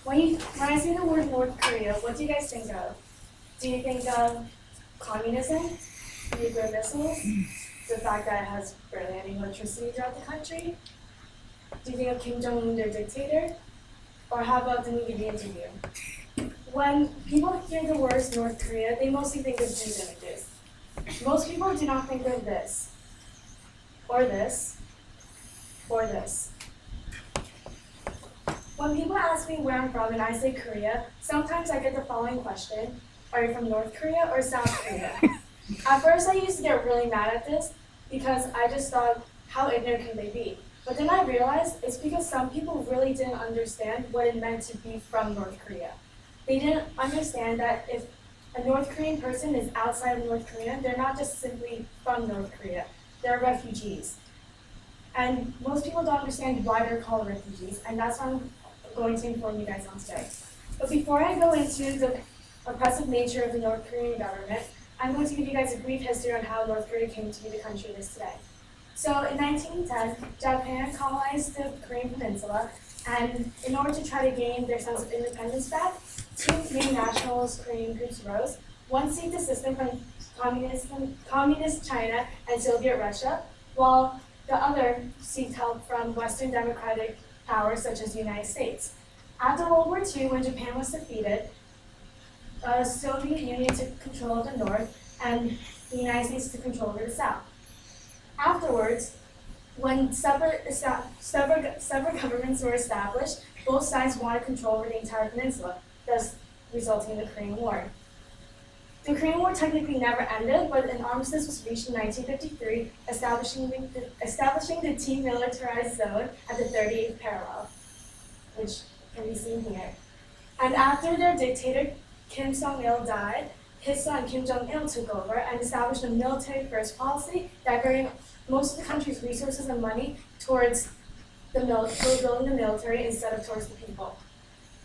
When I say the word North Korea, what do you guys think of? Do you think of communism, nuclear missiles, the fact that it has barely any electricity throughout the country? Do you think of Kim Jong-un, their dictator? Or how about the media interview? When people hear the words North Korea, they mostly think of these images. Most people do not think of this, or this, or this. When people ask me where I'm from and I say Korea, sometimes I get the following question: are you from North Korea or South Korea? At first I used to get really mad at this because I just thought, how ignorant can they be? But then I realized it's because some people really didn't understand what it meant to be from North Korea. They didn't understand that if a North Korean person is outside of North Korea, they're not just simply from North Korea, they're refugees. And most people don't understand why they're called refugees, and that's what I'm going to inform you guys on today. But before I go into the oppressive nature of the North Korean government, I'm going to give you guys a brief history on how North Korea came to be the country it is today. So in 1910, Japan colonized the Korean peninsula, and in order to try to gain their sense of independence back, two main nationalist Korean groups rose. One seeked assistance from communist China and Soviet Russia, while the other seeked help from Western democratic powers such as the United States. After World War II, when Japan was defeated, the Soviet Union took control of the North and the United States took control over the South. Afterwards, when separate governments were established, both sides wanted control over the entire peninsula, thus resulting in the Korean War. The Korean War technically never ended, but an armistice was reached in 1953, establishing the demilitarized zone at the 38th parallel, which can be seen here. And after their dictator Kim Jong-il died, his son Kim Jong-il took over and established a military-first policy diverting most of the country's resources and money towards building the military instead of towards the people.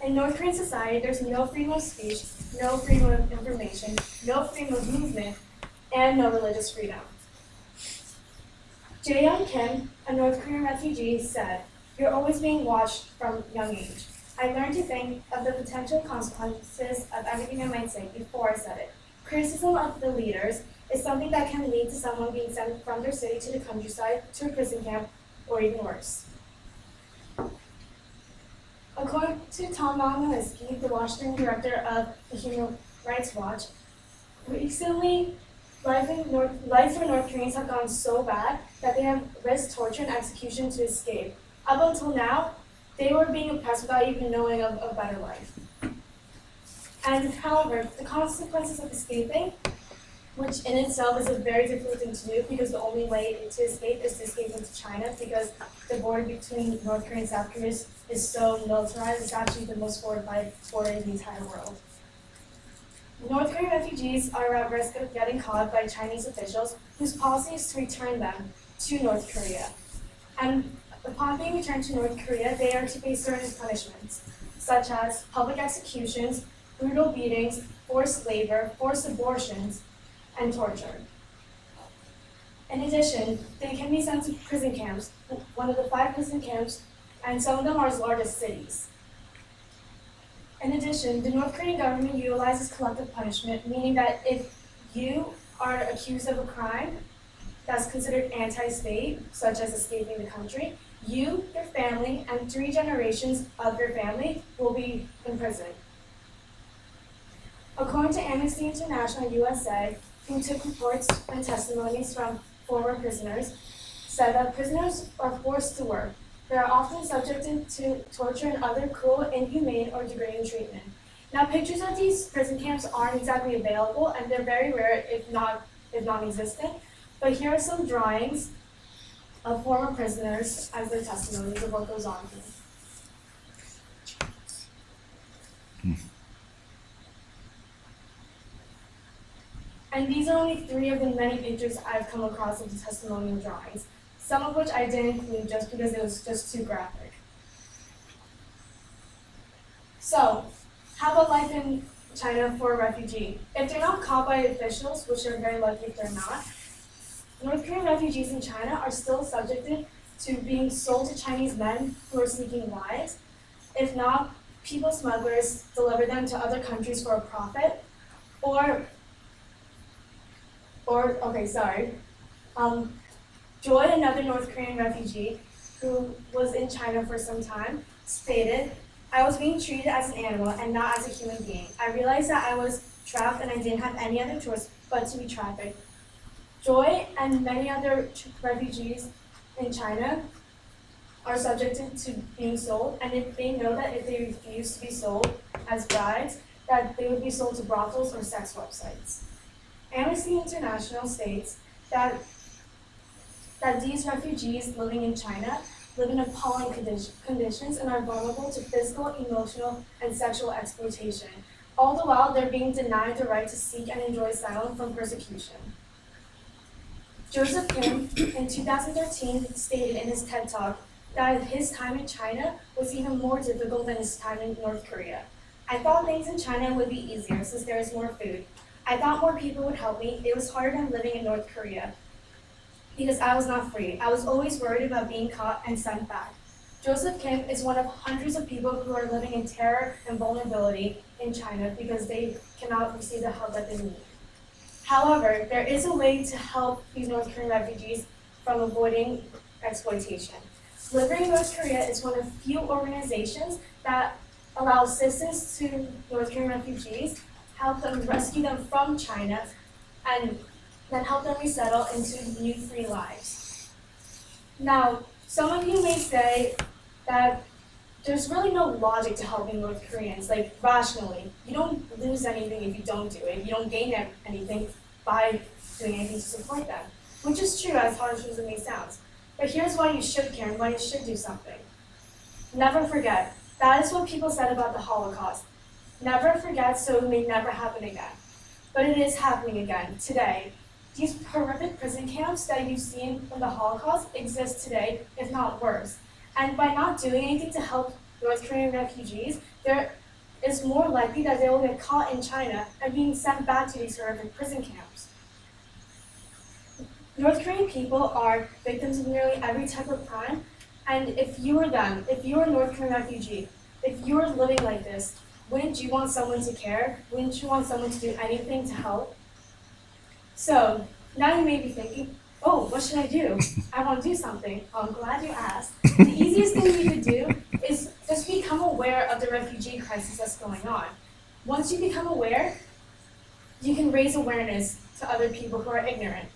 In North Korean society, there's no freedom of speech, no freedom of information, no freedom of movement, and no religious freedom. Jae-young Kim, a North Korean refugee, said, "You're always being watched from young age. I learned to think of the potential consequences of everything I might say before I said it. Criticism of the leaders is something that can lead to someone being sent from their city to the countryside, to a prison camp, or even worse." According to Tom Malinowski, the Washington director of the Human Rights Watch, recently, life for North Koreans have gone so bad that they have risked torture and execution to escape. Up until now, they were being oppressed without even knowing of a better life. And however, the consequences of escaping, which in itself is a very difficult thing to do because the only way to escape is to escape into China because the border between North Korea and South Korea is so militarized. It's actually the most fortified border in the entire world. North Korean refugees are at risk of getting caught by Chinese officials whose policy is to return them to North Korea. And upon being returned to North Korea, they are to face certain punishments, such as public executions, brutal beatings, forced labor, forced abortions, and torture. In addition, they can be sent to prison camps, one of the 5 prison camps, and some of them are as large as cities. In addition, the North Korean government utilizes collective punishment, meaning that if you are accused of a crime that's considered anti-state, such as escaping the country, you, your family, and 3 generations of your family will be imprisoned. According to Amnesty International USA, who took reports and testimonies from former prisoners, said that prisoners are forced to work. They are often subjected to torture and other cruel, inhumane, or degrading treatment. Now, pictures of these prison camps aren't exactly available, and they're very rare, if non-existent. But here are some drawings of former prisoners as their testimonies of what goes on here. And these are only 3 of the many pictures I've come across of the testimonial drawings, some of which I didn't include just because it was just too graphic. So, how about life in China for a refugee? If they're not caught by officials, which they're very lucky if they're not, North Korean refugees in China are still subjected to being sold to Chinese men who are seeking wives. If not, people smugglers deliver them to other countries for a profit, or okay, sorry. Joy, another North Korean refugee who was in China for some time, stated, "I was being treated as an animal and not as a human being. I realized that I was trapped and I didn't have any other choice but to be trafficked." Joy and many other refugees in China are subjected to being sold, and if they know that if they refuse to be sold as brides, that they would be sold to brothels or sex websites. Amnesty International states that these refugees living in China live in appalling conditions and are vulnerable to physical, emotional, and sexual exploitation. All the while, they're being denied the right to seek and enjoy asylum from persecution. Joseph Kim, in 2013, stated in his TED Talk that his time in China was even more difficult than his time in North Korea. "I thought things in China would be easier since there is more food. I thought more people would help me. It was harder than living in North Korea because I was not free. I was always worried about being caught and sent back." Joseph Kim is one of hundreds of people who are living in terror and vulnerability in China because they cannot receive the help that they need. However, there is a way to help these North Korean refugees from avoiding exploitation. Liberating North Korea is one of few organizations that allow assistance to North Korean refugees, help them rescue them from China, and then help them resettle into new free lives. Now, some of you may say that there's really no logic to helping North Koreans, like rationally. You don't lose anything if you don't do it. You don't gain anything by doing anything to support them, which is true, as harsh as it may sound. But here's why you should care and why you should do something. Never forget. That is what people said about the Holocaust. Never forget so it may never happen again. But it is happening again, today. These horrific prison camps that you've seen from the Holocaust exist today, if not worse. And by not doing anything to help North Korean refugees, there is more likely that they will get caught in China and being sent back to these horrific prison camps. North Korean people are victims of nearly every type of crime, and if you were them, if you were a North Korean refugee, if you were living like this, wouldn't you want someone to care? Wouldn't you want someone to do anything to help? So, now you may be thinking, "Oh, what should I do? I want to do something." I'm glad you asked. The easiest thing you could do is just become aware of the refugee crisis that's going on. Once you become aware, you can raise awareness to other people who are ignorant.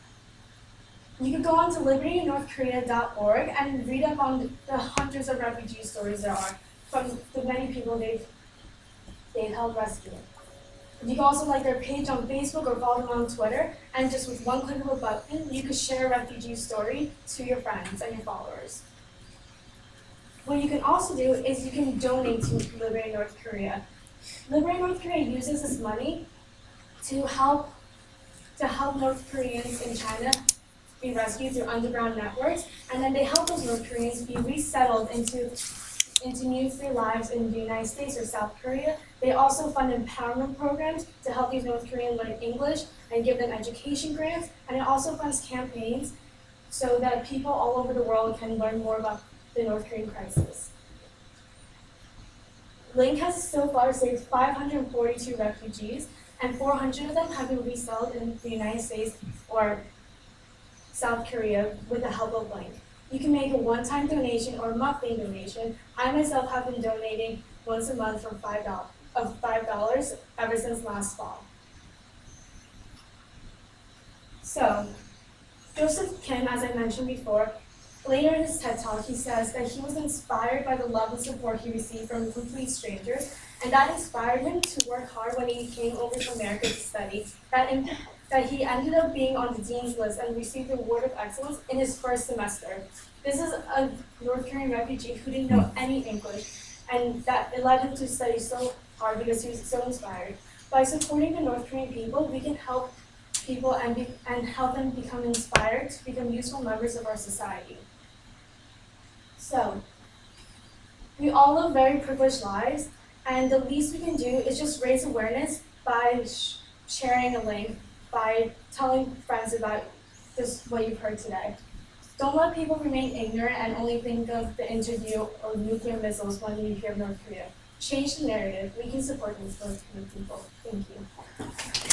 You can go on to libertynorthkorea.org and read up on the hundreds of refugee stories there are from the many people they've helped rescue. You can also like their page on Facebook or follow them on Twitter, and just with one click of a button, you can share a refugee story to your friends and your followers. What you can also do is you can donate to Liberate North Korea. Liberate North Korea uses this money to help North Koreans in China be rescued through underground networks, and then they help those North Koreans be resettled into new free lives in the United States or South Korea. They also fund empowerment programs to help these North Koreans learn English and give them education grants, and it also funds campaigns so that people all over the world can learn more about the North Korean crisis. Link has so far saved 542 refugees, and 400 of them have been resettled in the United States or South Korea with the help of Link. You can make a one-time donation or a monthly donation. I myself have been donating once a month for $5 ever since last fall. So, Joseph Kim, as I mentioned before, later in his TED Talk, he says that he was inspired by the love and support he received from complete strangers, and that inspired him to work hard when he came over to America to study. That he ended up being on the dean's list and received the Award of Excellence in his first semester. This is a North Korean refugee who didn't know any English, and that it led him to study so hard because he was so inspired. By supporting the North Korean people, we can help people and help them become inspired to become useful members of our society. So, we all live very privileged lives, and the least we can do is just raise awareness by sharing a link, by telling friends about what you've heard today. Don't let people remain ignorant and only think of the interview or nuclear missiles when you hear North Korea. change the narrative. We can support these both kind of people. Thank you.